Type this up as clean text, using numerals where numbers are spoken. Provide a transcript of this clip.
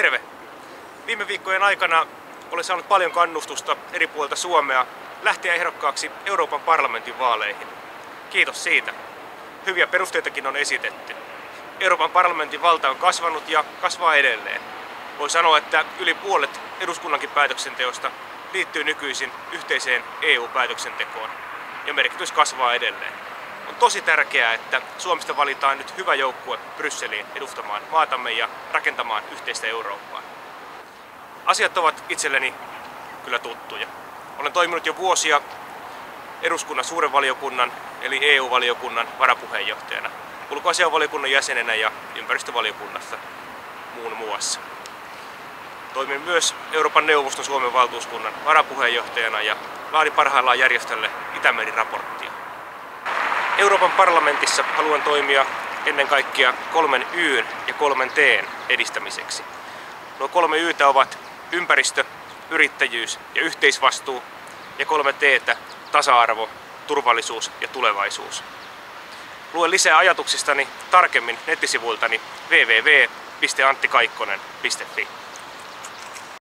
Terve! Viime viikkojen aikana olen saanut paljon kannustusta eri puolilta Suomea lähteä ehdokkaaksi Euroopan parlamentin vaaleihin. Kiitos siitä. Hyviä perusteitakin on esitetty. Euroopan parlamentin valta on kasvanut ja kasvaa edelleen. Voi sanoa, että yli puolet eduskunnankin päätöksenteosta liittyy nykyisin yhteiseen EU-päätöksentekoon ja merkitys kasvaa edelleen. On tosi tärkeää, että Suomesta valitaan nyt hyvä joukkue Brysseliin edustamaan maatamme ja rakentamaan yhteistä Eurooppaa. Asiat ovat itselleni kyllä tuttuja. Olen toiminut jo vuosia eduskunnan suuren valiokunnan eli EU-valiokunnan varapuheenjohtajana, ulkoasiainvaliokunnan jäsenenä ja ympäristövaliokunnassa muun muassa. Toimin myös Euroopan neuvoston Suomen valtuuskunnan varapuheenjohtajana ja laadin parhaillaan järjestölle Itämeri-raporttia. Euroopan parlamentissa haluan toimia ennen kaikkea 3 Y:n ja 3 T:n edistämiseksi. Nuo 3 Y:tä ovat ympäristö, yrittäjyys ja yhteisvastuu ja 3 T:tä tasa-arvo, turvallisuus ja tulevaisuus. Lue lisää ajatuksistani tarkemmin nettisivuiltani www.anttikaikkonen.fi.